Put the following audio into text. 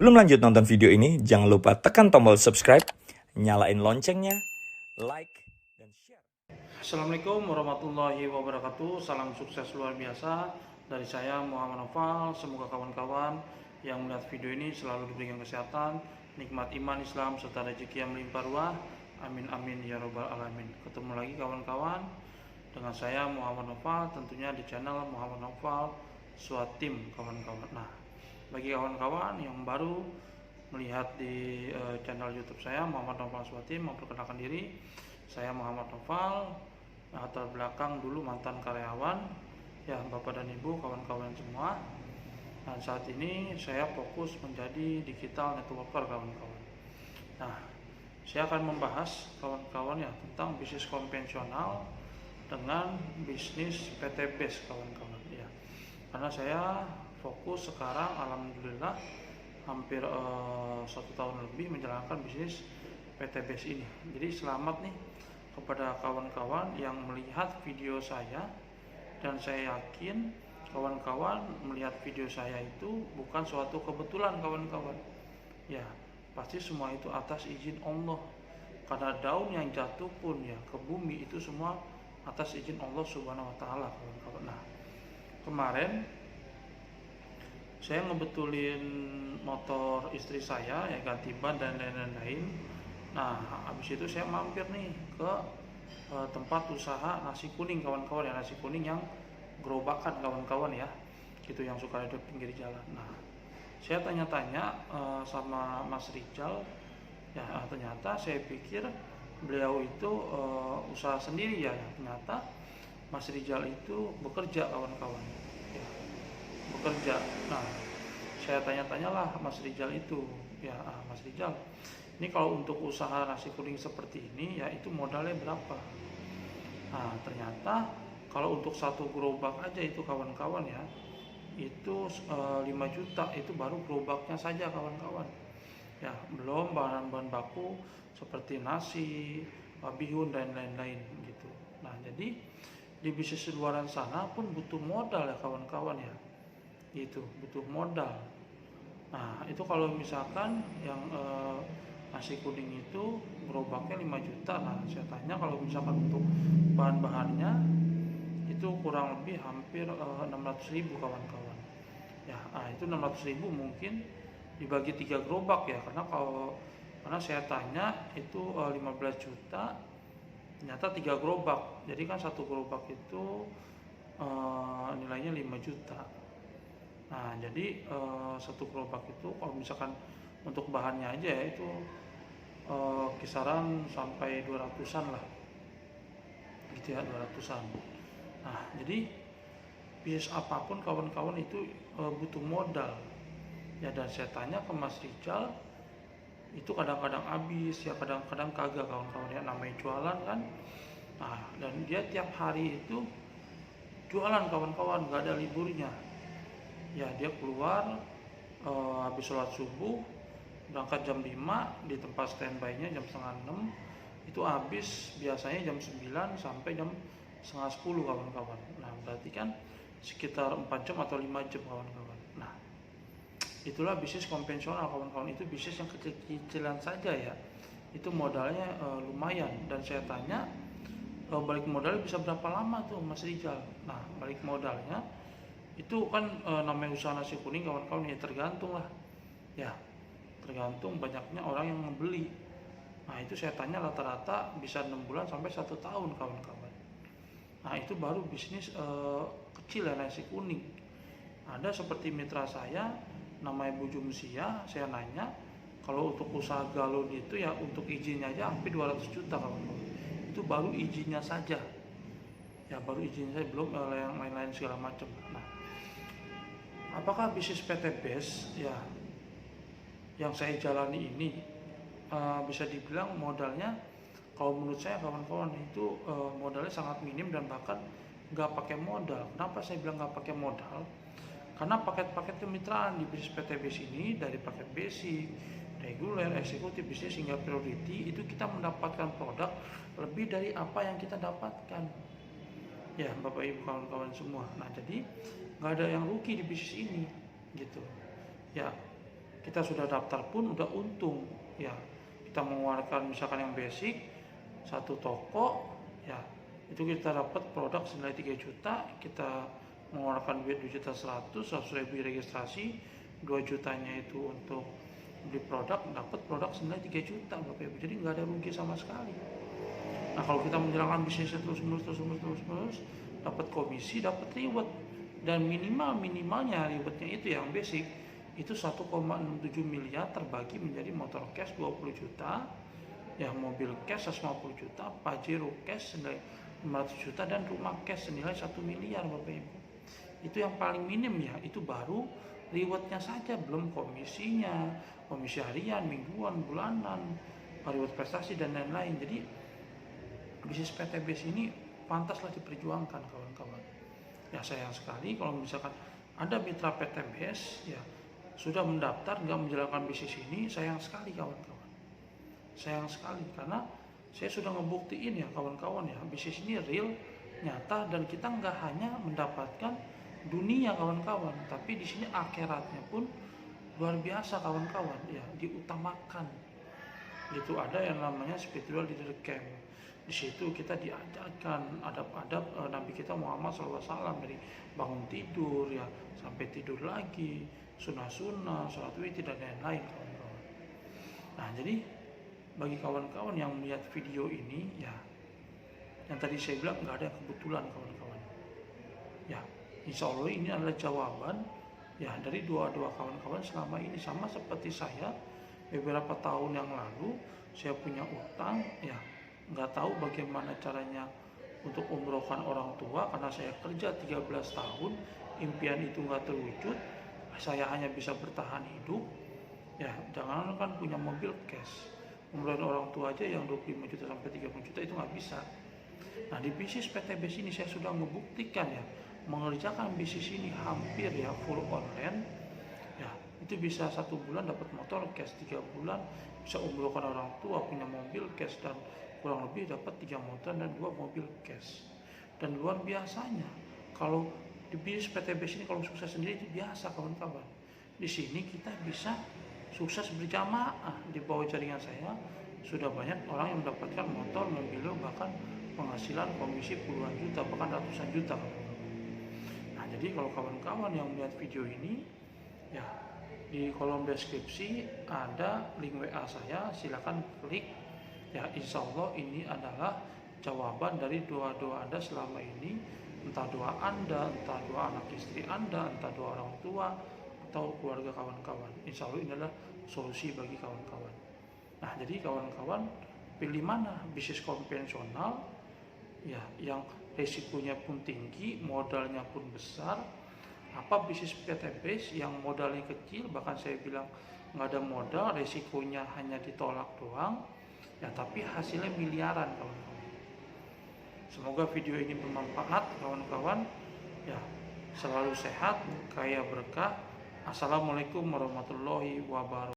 Sebelum lanjut nonton video ini, jangan lupa tekan tombol subscribe, nyalain loncengnya, like, dan share. Assalamualaikum warahmatullahi wabarakatuh. Salam sukses luar biasa dari saya Muhammad Noval. Semoga kawan-kawan yang melihat video ini selalu diberikan kesehatan, nikmat iman Islam serta rezeki yang melimpah ruah. Amin amin ya robbal alamin. Ketemu lagi kawan-kawan dengan saya Muhammad Noval, tentunya di channel Muhammad Noval Swatim kawan-kawan. Nah, bagi kawan-kawan yang baru melihat di channel YouTube saya Muhammad Noval Swatim, memperkenalkan diri, saya Muhammad Noval, latar belakang dulu mantan karyawan, ya Bapak dan Ibu, kawan-kawan semua. Dan saat ini saya fokus menjadi digital networker kawan-kawan. Nah, saya akan membahas kawan-kawan ya tentang bisnis konvensional dengan bisnis PT Base kawan-kawan ya. Karena saya fokus sekarang alhamdulillah hampir 1 tahun lebih menjalankan bisnis PT Base ini. Jadi selamat nih kepada kawan-kawan yang melihat video saya, dan saya yakin kawan-kawan melihat video saya itu bukan suatu kebetulan kawan-kawan ya, pasti semua itu atas izin Allah. Karena daun yang jatuh pun ya ke bumi itu semua atas izin Allah Subhanahu wa taala kawan-kawan. Nah, kemarin saya ngebetulin motor istri saya ya, ganti ban dan lain-lain. Nah, habis itu saya mampir nih ke tempat usaha nasi kuning kawan-kawan ya, nasi kuning yang gerobakan kawan-kawan ya, gitu, yang suka ada di pinggir jalan. Nah, saya tanya-tanya sama Mas Rijal ya, ternyata saya pikir beliau itu usaha sendiri ya, ternyata Mas Rijal itu bekerja kawan-kawan ya, bekerja. Nah, saya tanya-tanyalah Mas Rijal itu ya, Mas Rijal, ini kalau untuk usaha nasi kuning seperti ini ya, itu modalnya berapa? Nah, ternyata kalau untuk satu gerobak aja itu kawan-kawan ya, itu 5 juta, itu baru gerobaknya saja kawan-kawan ya, belum bahan-bahan baku seperti nasi, bihun dan lain-lain gitu. Nah, jadi di bisnis luaran sana pun butuh modal ya kawan-kawan ya, itu butuh modal. Nah, itu kalau misalkan yang nasi kuning itu gerobaknya 5 juta. Nah, saya tanya kalau misalkan untuk bahan-bahannya itu kurang lebih hampir 600.000 kawan-kawan ya. Nah, itu 600.000 mungkin dibagi 3 gerobak ya, karena saya tanya itu 15 juta, ternyata 3 gerobak, jadi kan satu gerobak itu nilainya 5 juta. Nah, jadi satu gerobak itu kalau misalkan untuk bahannya aja ya, itu kisaran sampai 200-an lah gitu ya, 200-an. Nah, jadi bisnis apapun kawan-kawan itu butuh modal ya. Dan saya tanya ke Mas Rijal, itu kadang-kadang habis ya, kadang-kadang kagak kawan-kawan ya, namanya jualan kan. Nah, dan dia tiap hari itu jualan kawan-kawan, gak ada liburnya ya. Dia keluar habis sholat subuh, berangkat jam 5, di tempat standby-nya jam setengah 6, itu habis biasanya jam 9 sampai jam setengah 10 kawan-kawan. Nah, berarti kan sekitar 4 jam atau 5 jam kawan-kawan. Nah, itulah bisnis konvensional kawan-kawan, itu bisnis yang kecil-kecilan saja ya, itu modalnya lumayan. Dan saya tanya, balik modalnya bisa berapa lama tuh Mas Rijal? Nah, balik modalnya itu kan namanya usaha nasi kuning kawan-kawan ya, tergantung lah ya, tergantung banyaknya orang yang membeli. Nah, itu saya tanya rata-rata bisa 6 bulan sampai 1 tahun kawan-kawan. Nah, itu baru bisnis kecil ya, nasi kuning. Ada seperti mitra saya namanya Bu Jumsia, saya nanya kalau untuk usaha galon itu ya, untuk izinnya aja hampir 200 juta kawan-kawan. Itu baru izinnya saja ya, baru izinnya saja, belum yang lain-lain segala macam. Nah, apakah bisnis PT Base ya yang saya jalani ini bisa dibilang modalnya, kalau menurut saya kawan-kawan itu modalnya sangat minim dan bahkan nggak pakai modal. Kenapa saya bilang nggak pakai modal? Karena paket-paket kemitraan di bisnis PT Base ini, dari paket basic, reguler, eksekutif, bisnis hingga priority, itu kita mendapatkan produk lebih dari apa yang kita dapatkan ya Bapak Ibu kawan-kawan semua. Nah, jadi nggak ada yang rugi di bisnis ini gitu ya. kita sudah daftar pun udah untung ya. Kita mengeluarkan misalkan yang basic satu toko ya, itu kita dapat produk senilai 3 juta, kita mengeluarkan duit 2.100.000 registrasi, 2 jutanya itu untuk beli produk, dapat produk senilai 3 juta Bapak Ibu. Jadi nggak ada rugi sama sekali. Nah, kalau kita menjalankan bisnisnya terus menerus, dapat komisi, dapat reward, dan minimalnya rewardnya itu yang basic itu 1,67 miliar terbagi menjadi motor cash 20 juta, ya mobil cash 150 juta, Pajero cash senilai 500 juta, dan rumah cash senilai 1 miliar Bapak Ibu. Itu yang paling minim ya, itu baru rewardnya saja, belum komisinya, komisi harian, mingguan, bulanan, reward prestasi dan lain-lain. Jadi bisnis PTBS ini pantaslah diperjuangkan kawan-kawan. Ya sayang sekali kalau misalkan ada mitra PTBS ya sudah mendaftar nggak menjalankan bisnis ini, sayang sekali kawan-kawan. Sayang sekali karena saya sudah ngebuktiin ya kawan-kawan ya, bisnis ini real, nyata, dan kita nggak hanya mendapatkan dunia kawan-kawan, tapi di sini akhiratnya pun luar biasa kawan-kawan ya, diutamakan. Itu ada yang namanya spiritual leader camp. Di situ kita diajarkan adab-adab Nabi kita Muhammad SAW, dari bangun tidur ya sampai tidur lagi, sunnah-sunnah, sholat witir dan lain-lain kawan-kawan. Nah jadi bagi kawan-kawan yang melihat video ini ya, yang tadi saya bilang nggak ada yang kebetulan kawan-kawan. Ya insya Allah ini adalah jawaban ya dari doa-doa kawan-kawan selama ini. Sama seperti saya beberapa tahun yang lalu, saya punya utang ya, nggak tahu bagaimana caranya untuk umrohkan orang tua karena saya kerja 13 tahun, impian itu nggak terwujud, saya hanya bisa bertahan hidup ya. Jangan kan punya mobil cash, umrohin orang tua aja yang 25 juta sampai 30 juta itu nggak bisa. Nah di bisnis PTBS ini saya sudah membuktikan ya, mengerjakan bisnis ini hampir ya full online ya, itu bisa 1 bulan dapat motor cash, 3 bulan bisa umrohkan orang tua, punya mobil cash, dan kurang lebih dapat 3 motor dan 2 mobil cash. Dan luar biasanya kalau di bisnis PTBS ini kalau sukses sendiri itu biasa kawan-kawan. Di sini kita bisa sukses berjamaah. Di bawah jaringan saya sudah banyak orang yang mendapatkan motor, mobil, bahkan penghasilan komisi puluhan juta, bahkan ratusan juta kawan-kawan. Nah jadi kalau kawan-kawan yang melihat video ini ya, di kolom deskripsi ada link WA saya, silakan klik ya. Insya Allah ini adalah jawaban dari doa-doa Anda selama ini, entah doa Anda, entah doa anak istri Anda, entah doa orang tua atau keluarga kawan-kawan. Insya Allah ini adalah solusi bagi kawan-kawan. Nah jadi kawan-kawan pilih mana? Bisnis konvensional ya yang resikonya pun tinggi, modalnya pun besar, apa bisnis PTBS yang modalnya kecil, bahkan saya bilang nggak ada modal, resikonya hanya ditolak doang ya, tapi hasilnya miliaran kawan-kawan. Semoga video ini bermanfaat kawan-kawan ya, selalu sehat, kaya berkah. Assalamualaikum warahmatullahi wabarakatuh.